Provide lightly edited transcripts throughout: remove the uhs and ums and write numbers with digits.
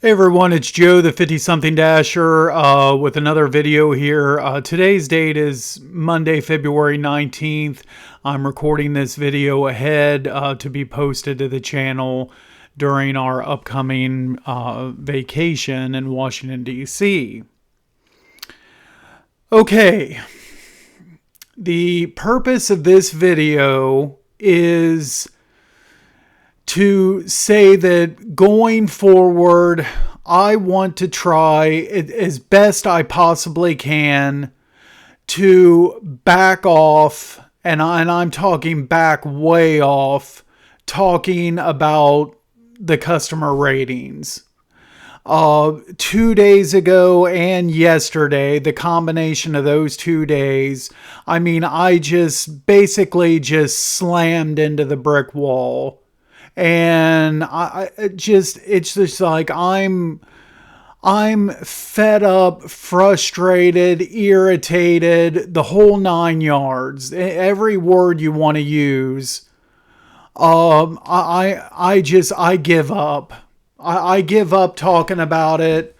Hey everyone, it's Joe, the 50-something Dasher, with another video here. Today's date is Monday, February 19th. I'm recording this video ahead to be posted to the channel during our upcoming vacation in Washington, D.C. Okay, the purpose of this video is to say that going forward, I want to try as best I possibly can to back off, and I'm talking back way off, talking about the customer ratings. 2 days ago and yesterday, the combination of those 2 days, I just basically just slammed into the brick wall. And it's just like I'm fed up, frustrated, irritated, the whole 9 yards. Every word you want to use. I give up. I give up talking about it.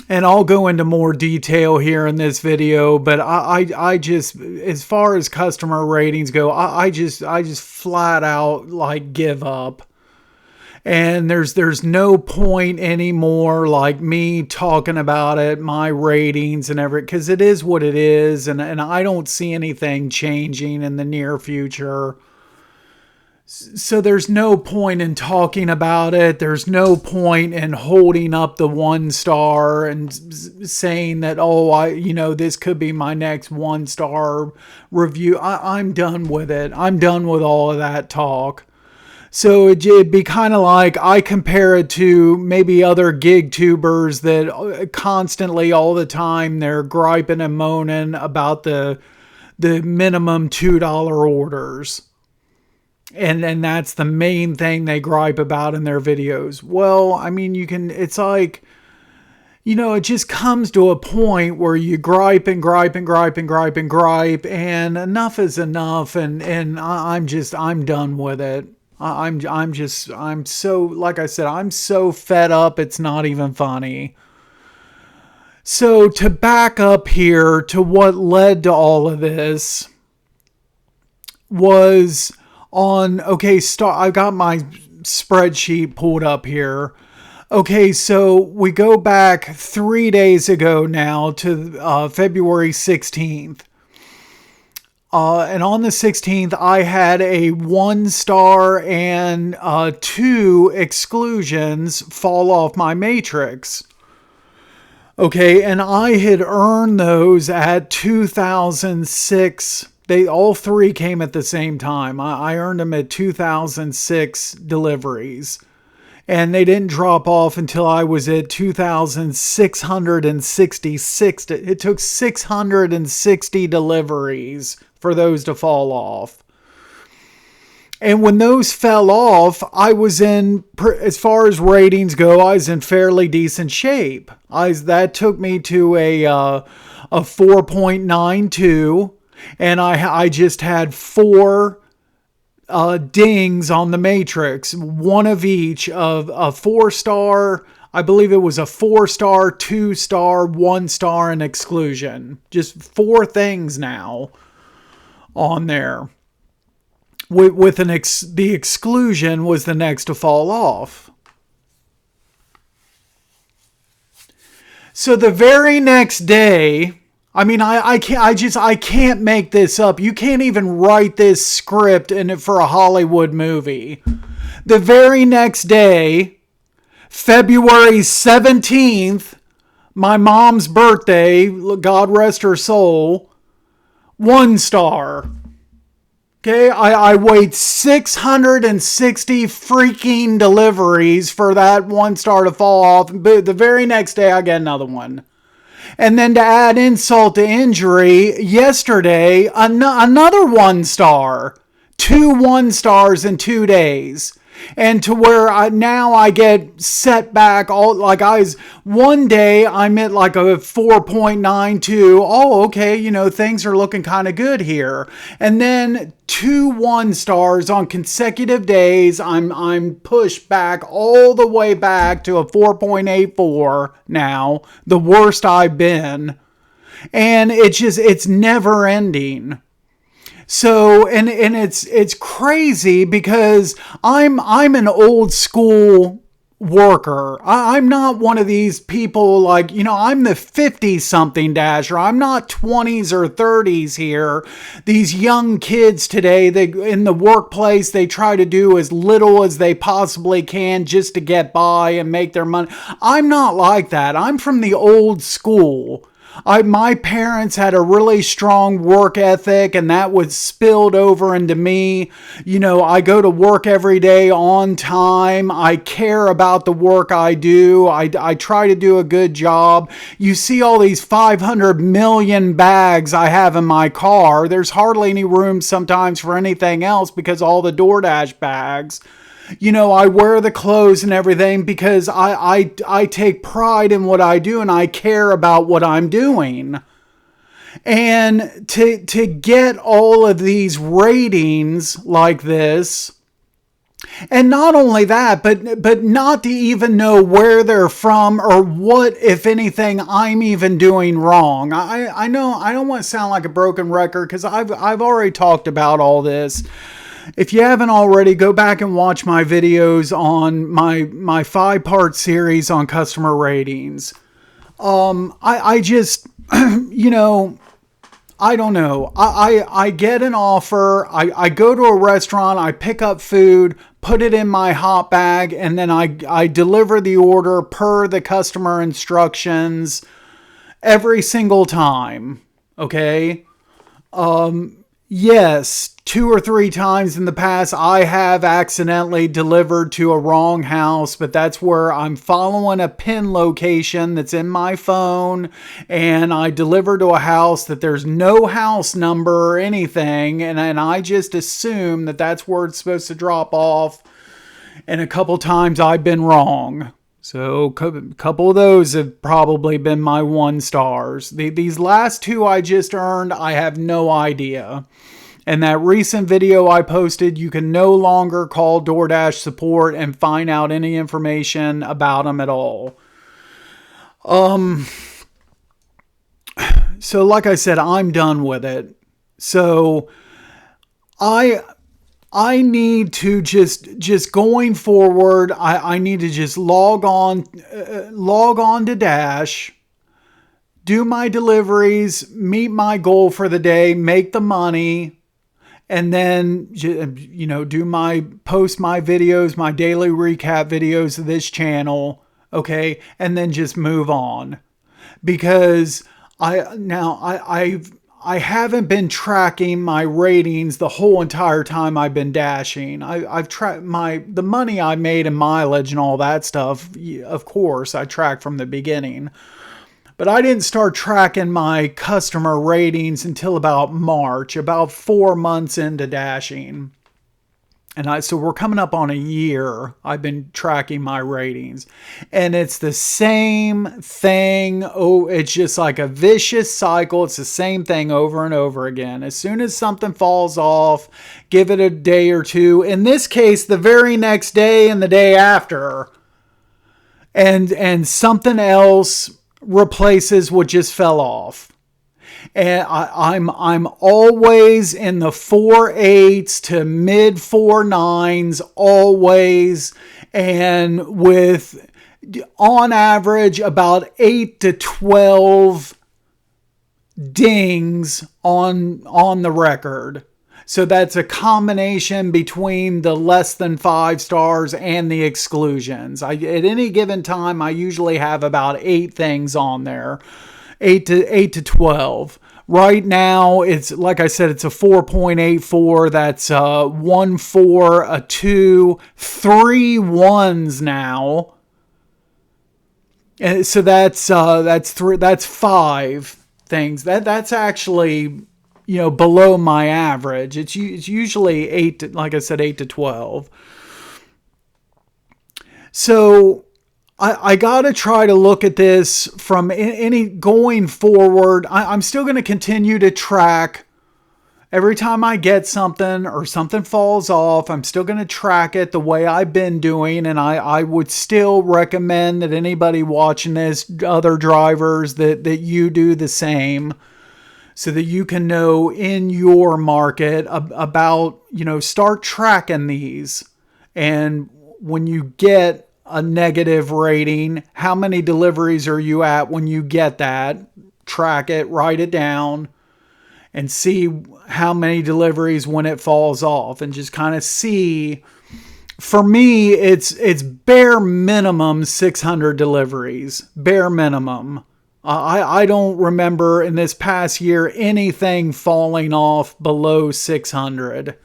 And I'll go into more detail here in this video, but I just, as far as customer ratings go, I just flat out like give up. And there's no point anymore like me talking about it, my ratings and everything, because it is what it is, and I don't see anything changing in the near future. So there's no point in talking about it. There's no point in holding up the 1 star and saying that, oh, this could be my next 1 star review. I'm done with it. I'm done with all of that talk. So it'd be kind of like I compare it to maybe other gig tubers that constantly all the time they're griping and moaning about the minimum $2 orders. And that's the main thing they gripe about in their videos. Well, it's like, it just comes to a point where you gripe and gripe and gripe and gripe and gripe, and enough is enough. And I'm done with it. I'm so, like I said, I'm so fed up. It's not even funny. So to back up here to what led to all of this was, I got my spreadsheet pulled up here. Okay, so we go back 3 days ago now to February 16th. And on the 16th, I had a 1 star and 2 exclusions fall off my matrix. Okay, and I had earned those at 2006. They all 3 came at the same time. I earned them at 2006 deliveries. And they didn't drop off until I was at 2,666. It took 660 deliveries for those to fall off. And when those fell off, I was in, as far as ratings go, I was in fairly decent shape. That took me to a 4.92. And I just had 4 dings on the matrix, one of each of a 4-star. I believe it was a 4-star, 2-star, 1-star, and exclusion. Just 4 things now on there. With the exclusion was the next to fall off. So the very next day, I can't make this up. You can't even write this script for a Hollywood movie. The very next day, February 17th, my mom's birthday, God rest her soul, 1 star. Okay, I wait 660 freaking deliveries for that 1 star to fall off. But the very next day, I get another one. And then to add insult to injury, yesterday, another 1 star. 2 1 stars in 2 days. And to where now I get set back one day I'm at like a 4.92. Oh, okay, things are looking kind of good here. And then 2 1-stars on consecutive days. I'm pushed back all the way back to a 4.84 now, the worst I've been. And it's never ending. So, and it's crazy because I'm an old school worker. I'm not one of these people like, I'm the 50 something dasher. I'm not 20s or 30s here. These young kids today, in the workplace, they try to do as little as they possibly can just to get by and make their money. I'm not like that. I'm from the old school. My parents had a really strong work ethic, and that was spilled over into me. I go to work every day on time. I care about the work I do. I try to do a good job. You see all these 500 million bags I have in my car. There's hardly any room sometimes for anything else because all the DoorDash bags. I wear the clothes and everything because I take pride in what I do and I care about what I'm doing. And to get all of these ratings like this, and not only that, but not to even know where they're from or what, if anything, I'm even doing wrong. I know I don't want to sound like a broken record because I've already talked about all this. If you haven't already, go back and watch my videos on my 5-part series on customer ratings. I just, I don't know. I get an offer. I go to a restaurant. I pick up food, put it in my hot bag, and then I deliver the order per the customer instructions every single time. Okay? Yes, 2 or 3 times in the past, I have accidentally delivered to a wrong house, but that's where I'm following a pin location that's in my phone, and I deliver to a house that there's no house number or anything, and I just assume that that's where it's supposed to drop off, and a couple times I've been wrong. So a couple of those have probably been my 1-stars. These last 2 I just earned, I have no idea. And that recent video I posted, you can no longer call DoorDash support and find out any information about them at all. So like I said, I'm done with it. So I need to just going forward, I need to just log on to Dash, do my deliveries, meet my goal for the day, make the money, and then, post my videos, my daily recap videos of this channel. Okay. And then just move on because I haven't been tracking my ratings the whole entire time I've been dashing. I've tracked the money I made and mileage and all that stuff. Of course, I tracked from the beginning. But I didn't start tracking my customer ratings until about March, about 4 months into dashing. And so we're coming up on a year I've been tracking my ratings. And it's the same thing. Oh, it's just like a vicious cycle. It's the same thing over and over again. As soon as something falls off, give it a day or two. In this case, the very next day and the day after. And something else replaces what just fell off. And I'm always in the 4.8s to mid 4.9s, always, and with on average about 8 to 12 dings on the record. So that's a combination between the less than 5 stars and the exclusions. At any given time, I usually have about 8 things on there, 8 to 12. Right now, it's like I said, it's a 4.84. That's 1 4, a 2, 3 1s now. And so that's 5 things. That's actually, below my average. It's usually 8 to, like I said, 8 to 12. So I got to try to look at this from any going forward. I'm still going to continue to track every time I get something or something falls off. I'm still going to track it the way I've been doing. And I would still recommend that anybody watching this, other drivers, that you do the same, so that you can know in your market about, start tracking these. And when you get a negative rating, how many deliveries are you at when you get that? Track it, write it down, and see how many deliveries when it falls off, and just kind of see. For me, it's bare minimum 600 deliveries, bare minimum. I don't remember in this past year anything falling off below 600.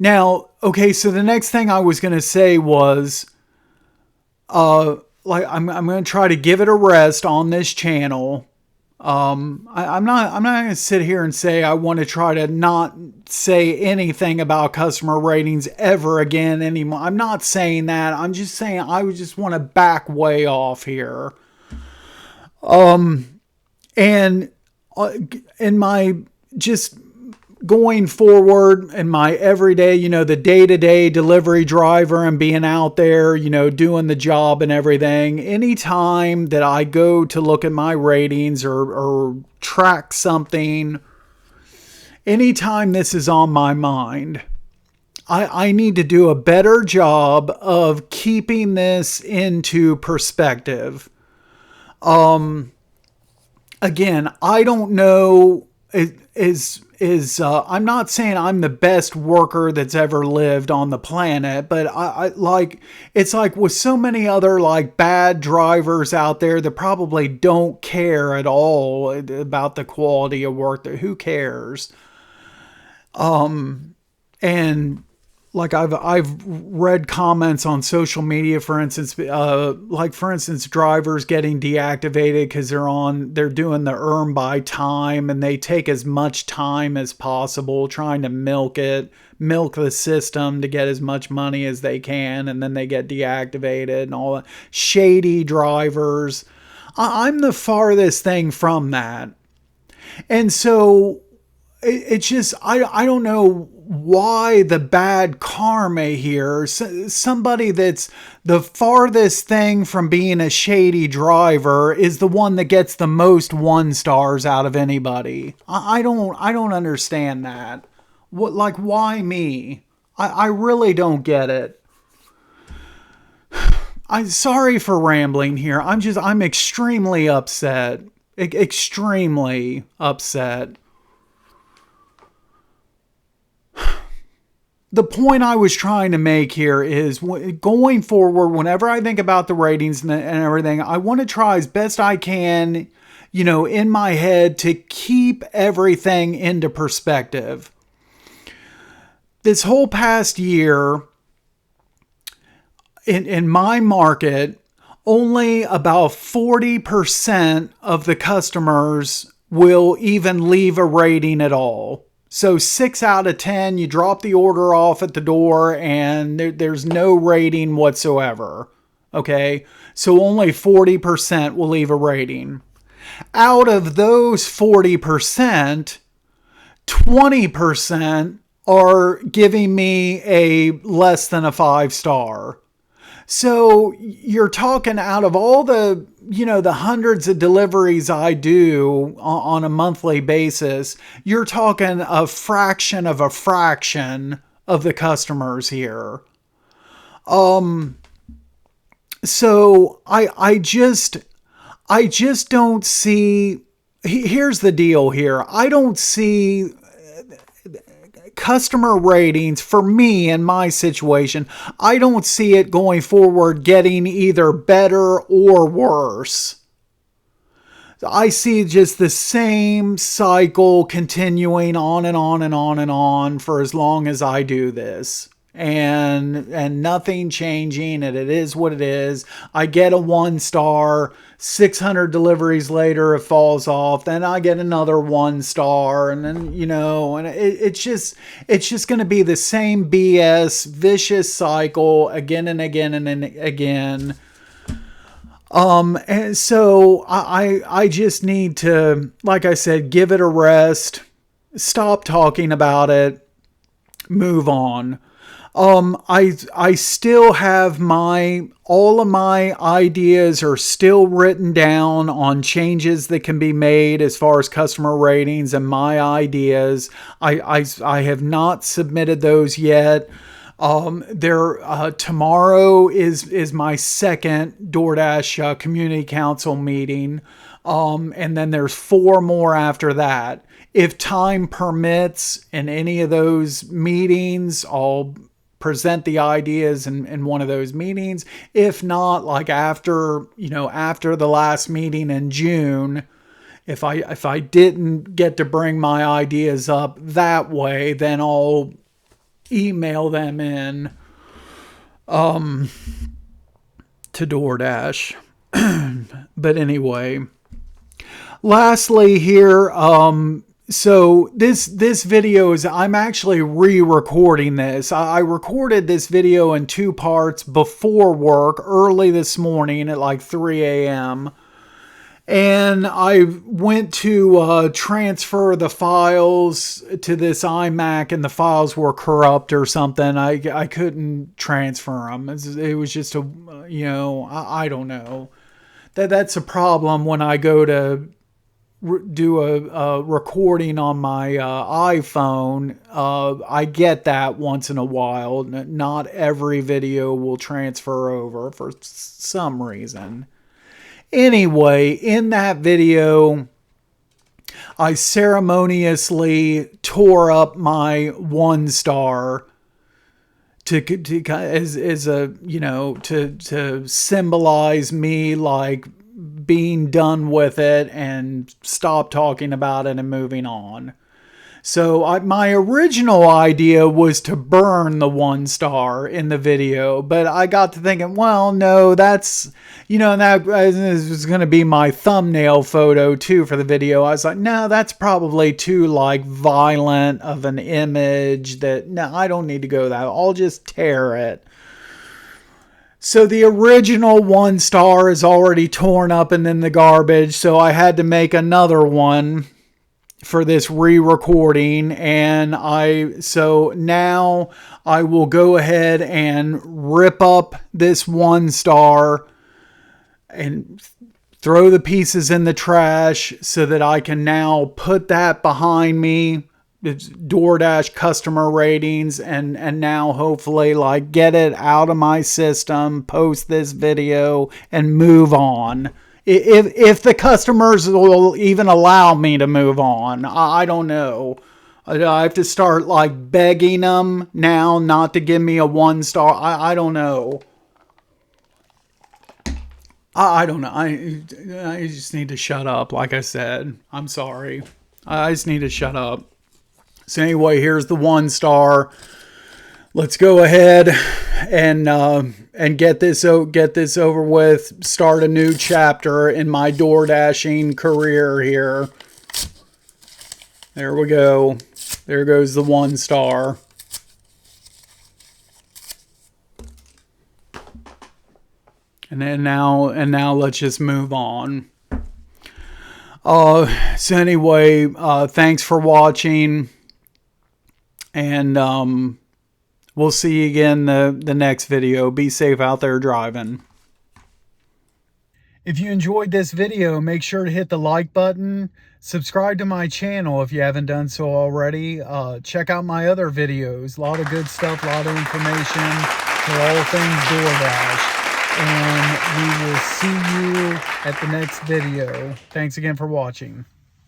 Now, okay, so the next thing I was going to say was, I'm going to try to give it a rest on this channel. I'm not going to sit here and say I want to try to not say anything about customer ratings ever again anymore. I'm not saying that. I'm just saying I would just want to back way off here. And in my just going forward in my everyday, the day-to-day delivery driver and being out there, doing the job and everything, anytime that I go to look at my ratings or track something, anytime this is on my mind, I need to do a better job of keeping this into perspective. Again, I don't know, I'm not saying I'm the best worker that's ever lived on the planet, but it's like with so many other bad drivers out there that probably don't care at all about the quality of work. Who cares? And I've read comments on social media, for instance, drivers getting deactivated because they're doing the earn by time, and they take as much time as possible trying to milk the system to get as much money as they can, and then they get deactivated and all that. Shady drivers. I'm the farthest thing from that. And so it's just, I don't know why the bad karma here. Somebody that's the farthest thing from being a shady driver is the one that gets the most 1-stars out of anybody. I don't understand that. Why me? I really don't get it. I'm sorry for rambling here. I'm extremely upset. Extremely upset. The point I was trying to make here is, going forward, whenever I think about the ratings and everything, I want to try as best I can, in my head, to keep everything into perspective. This whole past year, in my market, only about 40% of the customers will even leave a rating at all. So 6 out of 10, you drop the order off at the door and there's no rating whatsoever. Okay. So only 40% will leave a rating. Out of those 40%, 20% are giving me a less than a 5-star. So you're talking, out of all the, the hundreds of deliveries I do on a monthly basis, you're talking a fraction of the customers here. So I just don't see, here's the deal here. I don't see customer ratings, for me in my situation, I don't see it going forward getting either better or worse. I see just the same cycle continuing on and on and on and on for as long as I do this. and nothing changing, and it is what it is. I get a 1 star, 600 deliveries later it falls off, then I get another 1 star, and then and it's just going to be the same BS vicious cycle again and again and again. And so I just need to, like I said, give it a rest, stop talking about it, move on. I still have all of my ideas are still written down on changes that can be made as far as customer ratings and my ideas. I have not submitted those yet. Tomorrow is my second DoorDash community council meeting. And then there's 4 more after that. If time permits in any of those meetings, I'll present the ideas in one of those meetings. If not, like after the last meeting in June, if I didn't get to bring my ideas up that way, then I'll email them in to DoorDash. But anyway, lastly here, so this video is, I'm actually re-recording this. I recorded this video in 2 parts before work early this morning at like 3 a.m. And I went to transfer the files to this iMac, and the files were corrupt or something. I couldn't transfer them. It was just I don't know. That's a problem when I go to do a recording on my iPhone. I get that once in a while. Not every video will transfer over for some reason. Anyway, in that video, I ceremoniously tore up my 1 star to symbolize me like being done with it and stop talking about it and moving on. So my original idea was to burn the 1 star in the video, but I got to thinking, well, no, that's, that was going to be my thumbnail photo too for the video. I was like, no, that's probably too like violent of an image that, no, I don't need to go that. I'll just tear it. So the original 1 star is already torn up and in the garbage. So I had to make another one for this re-recording, and so now I will go ahead and rip up this 1 star and throw the pieces in the trash so that I can now put that behind me. It's DoorDash Customer Ratings, and now hopefully like get it out of my system, post this video, and move on. If the customers will even allow me to move on, I don't know. I have to start like begging them now not to give me a 1 star. I don't know. I don't know. I just need to shut up. Like I said, I'm sorry. I just need to shut up. So anyway, here's the 1 star. Let's go ahead and get this over with. Start a new chapter in my door dashing career here. There we go. There goes the 1 star. And now let's just move on. So anyway, thanks for watching, and we'll see you again the next video. Be safe out there driving. If you enjoyed this video, make sure to hit the like button. Subscribe to my channel if you haven't done so already. Check out my other videos. A lot of good stuff, a lot of information for all things DoorDash. And we will see you at the next video. Thanks again for watching.